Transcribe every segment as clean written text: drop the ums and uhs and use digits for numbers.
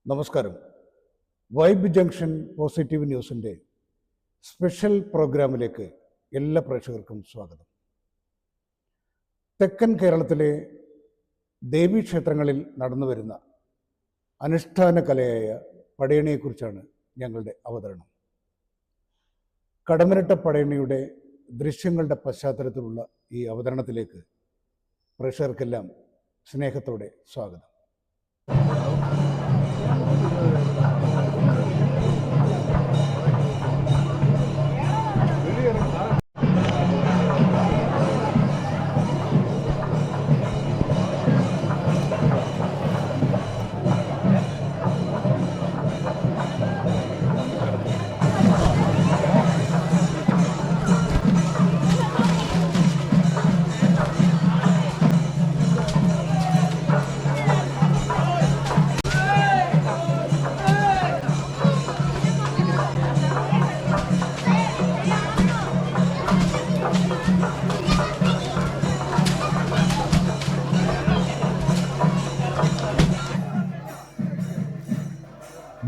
നമസ്കാരം. Vibe junction positive ന്യൂസിൻ്റെ special പ്രോഗ്രാമിലേക്ക് എല്ലാ പ്രേക്ഷകർക്കും സ്വാഗതം. തെക്കൻ കേരളത്തിലെ ദേവീക്ഷേത്രങ്ങളിൽ നടന്നു വരുന്ന അനുഷ്ഠാന കലയായ പടയണിയെക്കുറിച്ചാണ് ഞങ്ങളുടെ അവതരണം. കടമ്മനിട്ട പടയണിയുടെ ദൃശ്യങ്ങളുടെ പശ്ചാത്തലത്തിലുള്ള ഈ അവതരണത്തിലേക്ക് പ്രേക്ഷകർക്കെല്ലാം സ്നേഹത്തോടെ സ്വാഗതം.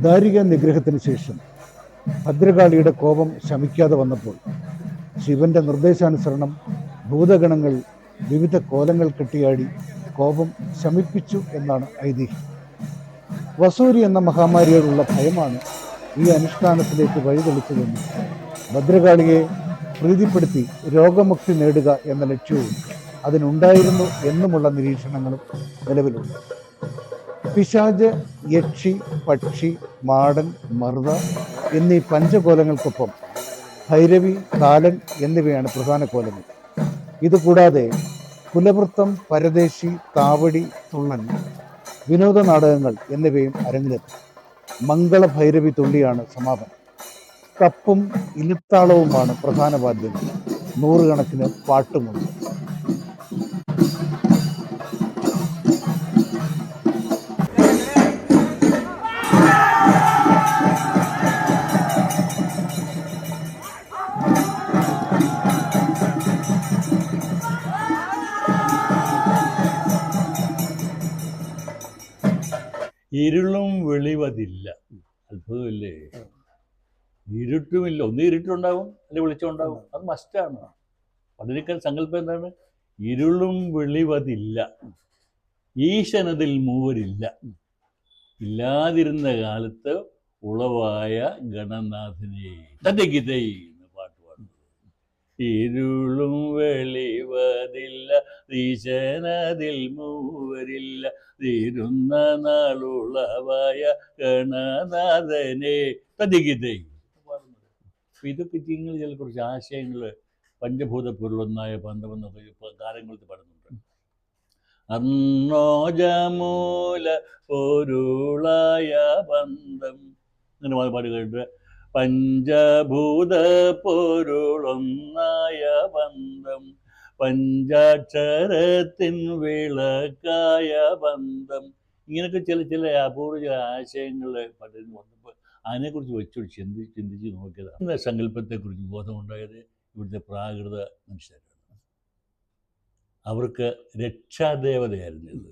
ദാരിക നിഗ്രഹത്തിന് ശേഷം ഭദ്രകാളിയുടെ കോപം ശമിക്കാതെ വന്നപ്പോൾ ശിവന്റെ നിർദ്ദേശാനുസരണം ഭൂതഗണങ്ങൾ വിവിധ കോലങ്ങൾ കെട്ടിയാടി കോപം ശമിപ്പിച്ചു എന്നാണ് ഐതിഹ്യം. വസൂരി എന്ന മഹാമാരിയോടുള്ള ഭയമാണ് ഈ അനുഷ്ഠാനത്തിലേക്ക് വഴിതെളിച്ചതെന്നും ഭദ്രകാളിയെ പ്രീതിപ്പെടുത്തി രോഗമുക്തി നേടുക എന്ന ലക്ഷ്യവും അതിനുണ്ടായിരുന്നു എന്നുമുള്ള നിരീക്ഷണങ്ങളും നിലവിലുണ്ട്. പിശാച്, യക്ഷി, പക്ഷി, മാടൻ, മർദ എന്നീ പഞ്ചകോലങ്ങൾക്കൊപ്പം ഭൈരവി, കാലൻ എന്നിവയാണ് പ്രധാന കോലങ്ങൾ. ഇതുകൂടാതെ കുലവൃത്തം, പരദേശി, കാവടി, തുള്ളൻ, വിനോദ നാടകങ്ങൾ എന്നിവയും അരങ്ങിലെത്തും. മംഗളഭൈരവി തുള്ളിയാണ് സമാപനം. കപ്പും ഇലുത്താളവുമാണ് പ്രധാന വാദ്യങ്ങൾ. നൂറുകണക്കിന് പാട്ടുമുണ്ട്. ഇരുളും വെളിവതില്ല. അത്ഭുതമില്ലേ? ഇരുട്ടുമില്ല. ഒന്ന് ഇരുട്ടുണ്ടാവും, അല്ലെങ്കിൽ വെളിച്ചമുണ്ടാവും. അത് മസ്റ്റാണ്. അതിനേക്കാൾ സങ്കല്പം എന്താണ്? ഇരുളും വെളിവതില്ല, ഈശനതിൽ മൂവരില്ല. ഇല്ലാതിരുന്ന കാലത്ത് ഉളവായ ഗണനാഥനെ തന്റെ ഗീതൈ എന്ന് പാട്ട് പാടുന്നത്. ഇരുളും വെളിവതില്ല, ഈശനതിൽ മൂവരില്ല, തീരുന്ന നാളുളവായ ഗണനാഥനെ തന്റെ ഗീതൈ പാടുന്നത്. അപ്പൊ ഇതൊക്കെ നിങ്ങൾ ചില കുറച്ച് ആശയങ്ങൾ പഞ്ചഭൂത പൊരുളൊന്നായ പന്തമെന്ന കാലങ്ങളിൽ പാടുന്നുണ്ട്. അർണോജമൂല പൊരുളായ ബന്ധം അങ്ങനെ പാടി കേട്ടിട്ട്, പഞ്ചഭൂത പൊരുളൊന്നായ ബന്ധം, പഞ്ചാക്ഷരത്തിൻ വിളക്കായ ബന്ധം. ഇങ്ങനെയൊക്കെ ചില അപൂർവ ചില ആശയങ്ങൾ പലരും വന്നപ്പോൾ അതിനെക്കുറിച്ച് വെച്ചോട് ചിന്തിച്ച് നോക്കിയതാണ്. സങ്കല്പത്തെക്കുറിച്ച് ബോധമുണ്ടായത് ഇവിടുത്തെ പ്രാകൃത മനുഷ്യരാണ്. അവർക്ക് രക്ഷാദേവതയായിരുന്നു ഇത്.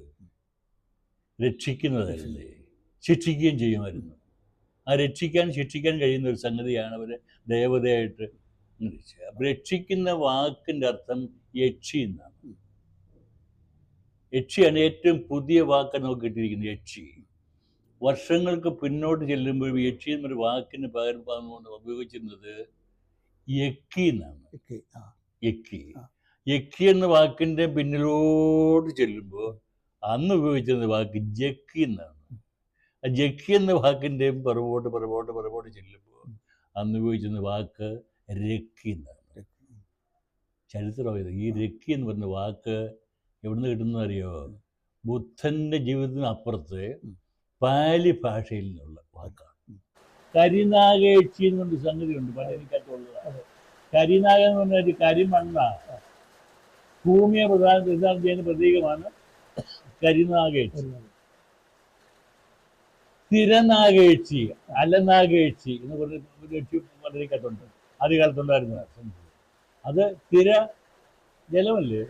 രക്ഷിക്കുന്നതായിരുന്നു, ശിക്ഷിക്കുകയും ചെയ്യുമായിരുന്നു. ആ ശിക്ഷിക്കാൻ കഴിയുന്ന ഒരു സംഗതിയാണ് അവർ ദേവതയായിട്ട്. രക്ഷിക്കുന്ന വാക്കിൻ്റെ അർത്ഥം യക്ഷി എന്നാണ്. യക്ഷിയാണ് ഏറ്റവും പുതിയ വാക്ക് നമുക്ക് കിട്ടിയിരിക്കുന്നത്. യക്ഷി വർഷങ്ങൾക്ക് പിന്നോട്ട് ചെല്ലുമ്പോൾ യക്ഷി എന്നൊരു വാക്കിന് പകരം ഉപയോഗിച്ചിരുന്നത് യക്കി എന്നാണ്. യക്കി എന്ന വാക്കിൻ്റെ പിന്നിലോട്ട് ചെല്ലുമ്പോൾ അന്ന് ഉപയോഗിച്ചിരുന്ന വാക്ക് ജക്കി എന്നാണ്. ആ ജക്കി എന്ന വാക്കിൻ്റെ പുറകോട്ട് ചെല്ലുമ്പോൾ അന്ന് ഉപയോഗിച്ചിരുന്ന വാക്ക് രക്കി എന്നാണ്. ചരിത്രം ഇത്. ഈ രക്കി എന്ന് പറഞ്ഞ വാക്ക് എവിടുന്ന് കിട്ടുന്ന അറിയോ? ബുദ്ധൻ്റെ ജീവിതത്തിന് അപ്പുറത്ത് പാലി ഭാഷയിൽ നിന്നുള്ള വാക്കാണ്. കരിനാഗേക്ഷി എന്നൊരു സംഗതിയുണ്ട്, പഴയക്കാട്ടുള്ളതാണ്. കരിനാഗ എന്ന് പറഞ്ഞാൽ ഒരു കരിമണ്ണ, ഭൂമിയെ പ്രധാനം ചെയ്യുന്ന പ്രതീകമാണ് കരിനാഗേക്ഷി. സ്ഥിരനാഗേക്ഷി, അലനാഗേക്ഷി എന്ന് പറഞ്ഞ പദ്ധതിക്കട്ടുണ്ട്. ആദ്യകാലത്തുണ്ടായിരുന്ന അത് സ്ഥിര ജലമല്ലേ,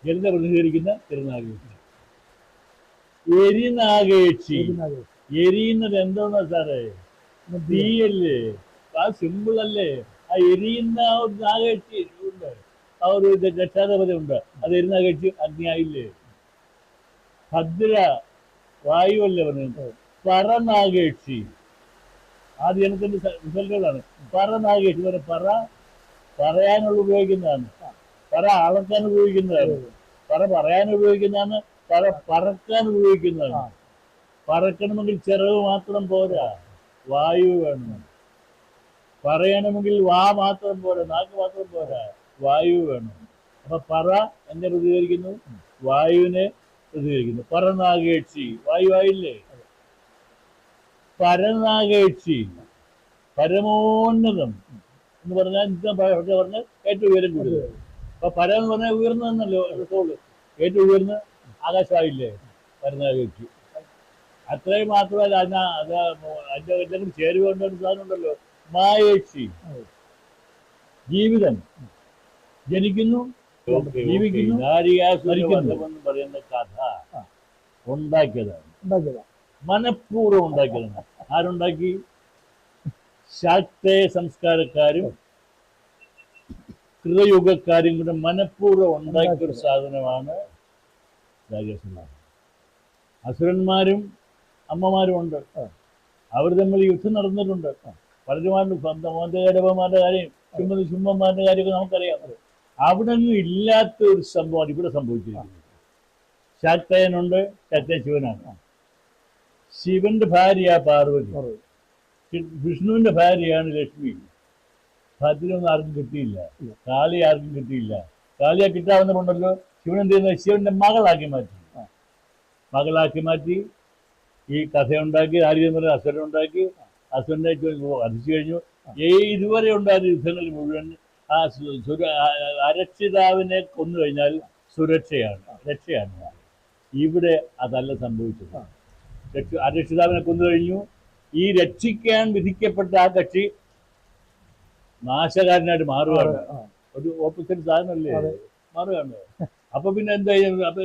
ജലത്തെ പ്രതിനിധീകരിക്കുന്ന സ്ഥിരനാഗേക്ഷി. എരിനാഗേക്ഷി. എരിയുന്നത് എന്തോന്നാ സാറേ? തീയല്ലേ? ആ സിമ്പിൾ അല്ലേ? ആ എരിയുന്ന ആ ഒരു നാഗേക്ഷി ഉണ്ട്, ആ ഒരു രക്ഷാധിപതി ഉണ്ട്, അത് എരിനാഗേക്ഷി അഗ്നിയായില്ലേ? ഭദ്ര വായുവല്ലേ പറഞ്ഞത്? പറനാഗേക്ഷി ആദ്യ ജനത്തിന്റെ റിസൾട്ടുകളാണ്. പറനാഗേക്ഷി പറയാനുള്ള ഉപയോഗിക്കുന്നതാണ്, പറ അളക്കാൻ ഉപയോഗിക്കുന്നതാണ്, പറയാൻ ഉപയോഗിക്കുന്നതാണ്, പറക്കാൻ ഉപയോഗിക്കുന്നതാണ്. പറക്കണമെങ്കിൽ ചിറവ് മാത്രം പോരാ, വായു വേണം. പറയണമെങ്കിൽ വാ മാത്രം പോരാ, നാക്ക് മാത്രം പോരാ, വായു വേണം. അപ്പൊ പറ എന്നെ പ്രതികരിക്കുന്നു, വായുവിനെ പ്രതികരിക്കുന്നു. പറനാഗേക്ഷി വായു ആയില്ലേ? പരനാഗേക്ഷി പരമോന്നതം എന്ന് പറഞ്ഞാൽ ഏറ്റവും ഉയരം കൂടുതൽ. അപ്പൊ പര എന്ന് പറഞ്ഞാൽ ഉയർന്നതെന്നല്ലോ സോള്, ഏറ്റവും ഉയർന്ന ആകാശമായില്ലേ പരനാഗേക്ഷി. അത്രയും മാത്രമല്ല, അതിന്റെ എല്ലാം കൂടി ചേരുവേണ്ട ഒരു സാധനം ഉണ്ടല്ലോ, മായേക്ഷി. ജീവിതം, ജനിക്കുന്നു, ജീവിക്കുന്നു, എന്ന് പറയുന്ന കഥ ഉണ്ടാക്കിയതാണ്, മനഃപൂർവ്വം ഉണ്ടാക്കിയതാണ്. ആരുണ്ടാക്കി? ശാക്തേയ സംസ്കാരക്കാരും കൃതയുഗക്കാരും കൂടെ മനഃപൂർവ്വം ഉണ്ടാക്കിയ ഒരു സാധനമാണ് രാജാസുര. അസുരന്മാരും അമ്മമാരും ഉണ്ട്, അവർ തമ്മിൽ യുദ്ധം നടന്നിട്ടുണ്ട്. പലരുമാരുടെ സ്വന്തം മോന്തകരവന്മാരുടെ കാര്യം, ശുംഭന്മാരുടെ കാര്യമൊക്കെ നമുക്കറിയാം. അവിടെ ഒന്നും ഇല്ലാത്ത ഒരു സംഭവമാണ് ഇവിടെ സംഭവിച്ചിരിക്കുന്നത്. ശാക്തേയനുണ്ട്, ശാക്തേയ ശിവനാണ്. ശിവന്റെ ഭാര്യ പാർവതി, വിഷ്ണുവിന്റെ ഭാര്യയാണ് ലക്ഷ്മി. ഭദ്രൊന്നും ആർക്കും കിട്ടിയില്ല, കാളി ആർക്കും കിട്ടിയില്ല. കാളിയെ കിട്ടാവുന്നതുണ്ടല്ലോ, ശിവൻ എന്ത് ചെയ്യുന്നത്? ശിവന്റെ മകളാക്കി മാറ്റി ഈ കഥയുണ്ടാക്കി. ആര്യ അസുരൻ ഉണ്ടാക്കി, അസുരനെ വധിച്ചു കഴിഞ്ഞു. ഇതുവരെ ഉണ്ടായിരുന്ന യുദ്ധങ്ങളിൽ മുഴുവൻ ആ അരക്ഷിതാവിനെ കൊന്നു കഴിഞ്ഞാൽ രക്ഷയാണ്. ഇവിടെ അതല്ല സംഭവിച്ചത്. അരക്ഷിതാവിനെ കൊന്നു കഴിഞ്ഞു. ഈ രക്ഷിക്കാൻ വിധിക്കപ്പെട്ട ആ കക്ഷി നാശകാരനായിട്ട് മാറുകയാണ്. ഒരു ഓപ്പോസിറ്റ് സാധനമല്ലേ, മാറുകയാണ്. അപ്പൊ പിന്നെ എന്താ ചെയ്യുന്നത്? അപ്പൊ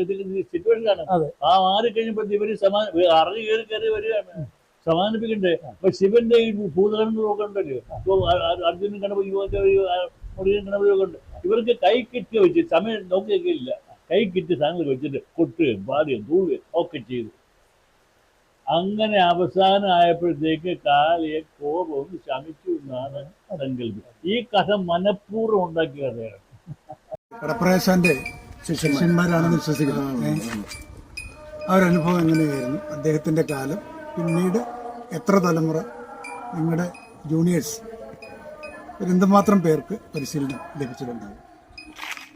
സിറ്റുവേഷനാണ്. ആ മാറിക്കഴിഞ്ഞപ്പോ ഇവര് അറിഞ്ഞു കയറി വരികയാണ്, സമാധാനിപ്പിക്കണ്ടേ. അപ്പൊ ശിവന്റെ ഈ ഭൂതഗണങ്ങളൊക്കെ ഉണ്ടല്ലോ, അർജുനൻ ഗണപതി മുരുകൻ ഗണപതിയൊക്കെ ഉണ്ട്. ഇവർക്ക് കൈ കിറ്റ് വെച്ച് സമയം നോക്കിയൊക്കെ ഇല്ല, കൈ കിറ്റ് സാധനങ്ങൾ വെച്ചിട്ട് കൊട്ടുകയും പാടുകയും തൂവുകയും ഒക്കെ ചെയ്തു. അങ്ങനെ അവസാനം ആയപ്പോഴത്തേക്ക് കാളിയെ കോപവും ശമിച്ചു എന്നാണ് സങ്കല്പം. ഈ കഥ മനഃപൂർവ്വം ഉണ്ടാക്കിയ കഥയാണ്. കടപ്രയാശാന്റെ ശിഷ്യന്മാരാണെന്ന് വിശ്വസിക്കുന്നത്. ആ ഒരു അനുഭവം എങ്ങനെയായിരുന്നു അദ്ദേഹത്തിന്റെ കാലം? പിന്നീട് എത്ര തലമുറ നിങ്ങളുടെ ജൂനിയേഴ്സ് എന്തുമാത്രം പേർക്ക് പരിശീലനം ലഭിച്ചിട്ടുണ്ടാവും?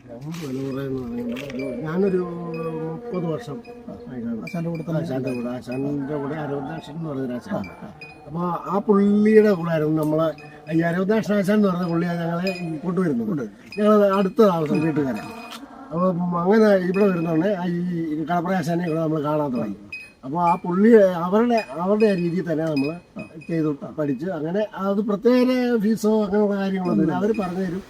തലമുറ എന്ന് പറയുമ്പോൾ ഞാനൊരു 30 വർഷം ആശാന്റെ കൂടെ അരവിന്ദാക്ഷൻ എന്ന് പറയുന്ന ആശാൻ. അപ്പോൾ ആ പുള്ളിയുടെ കൂടെ ആയിരുന്നു നമ്മളെ ഈ അരവിന്ദാക്ഷൻ ആശാൻ എന്ന് പറഞ്ഞ പുള്ളിയെ ഞങ്ങളെ കൊണ്ടുവരുന്നുണ്ട്. ഞങ്ങൾ അടുത്ത താമസം വീട്ടുകാരാണ്. അപ്പം അങ്ങനെ ഇവിടെ വരുന്നതുകൊണ്ട് ഈ കടപ്രയാശാനെ ഇവിടെ നമ്മൾ കാണാൻ തുടങ്ങി. അപ്പോൾ ആ പുള്ളി അവരുടെ രീതിയിൽ തന്നെ നമ്മൾ ചെയ്തു പഠിച്ച്, അങ്ങനെ അത് പ്രത്യേക ഫീസോ അങ്ങനെയുള്ള കാര്യങ്ങളൊന്നുമില്ല, അവർ പറഞ്ഞുതരും,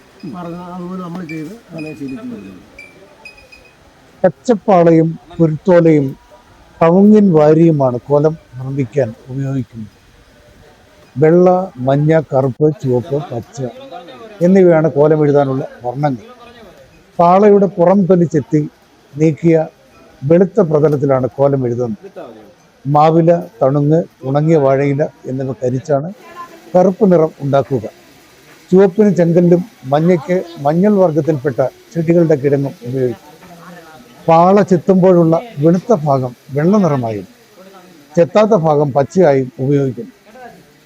അതുപോലെ നമ്മൾ ചെയ്ത് അങ്ങനെ ശീലിക്കുന്നു. പച്ചപ്പാളയും കുരുത്തോലയും കവുങ്ങിൻ വാരിയുമാണ് കോലം നിർമ്മിക്കാൻ ഉപയോഗിക്കുന്നത്. വെള്ള, മഞ്ഞ, കറുപ്പ്, ചുവപ്പ്, പച്ച എന്നിവയാണ് കോലം എഴുതാനുള്ള വർണ്ണങ്ങൾ. പാളയുടെ പുറം തൊലി ചെത്തി നീക്കിയ വെളുത്ത പ്രതലത്തിലാണ് കോലം എഴുതുന്നത്. മാവില, തണുങ്ങ്, ഉണങ്ങിയ വാഴയില എന്നിവ കരിച്ചാണ് കറുപ്പ് നിറം ഉണ്ടാക്കുക. ചുവപ്പിന് ചെങ്കല്ലും മഞ്ഞയ്ക്ക് മഞ്ഞൾ വർഗത്തിൽപ്പെട്ട ചെടികളുടെ കിഴങ്ങും ഉപയോഗിക്കും. പാള ചെത്തുമ്പോഴുള്ള വെളുത്ത ഭാഗം വെള്ള നിറമായും ചെത്താത്ത ഭാഗം പച്ചയായും ഉപയോഗിക്കുന്നു.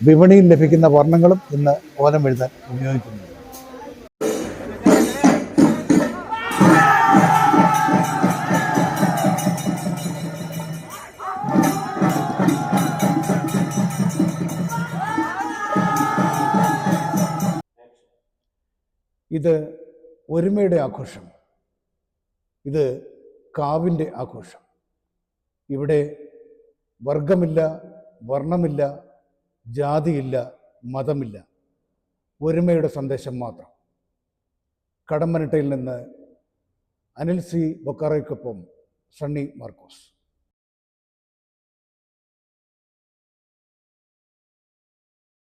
വിപണിയിൽ ലഭിക്കുന്ന വർണ്ണങ്ങളും ഇന്ന് കോലം എഴുതാൻ ഉപയോഗിക്കുന്നു. ഇത് ഒരുമയുടെ ആഘോഷം, ഇത് കാവിൻ്റെ ആഘോഷം. ഇവിടെ വർഗമില്ല, വർണ്ണമില്ല, ജാതിയില്ല, മതമില്ല, ഒരുമയുടെ സന്ദേശം മാത്രം. കടമ്പനിട്ടയിൽ നിന്ന് അനിൽ സി ബൊക്കാറയ്ക്കൊപ്പം സണ്ണി മാർക്കോസ്.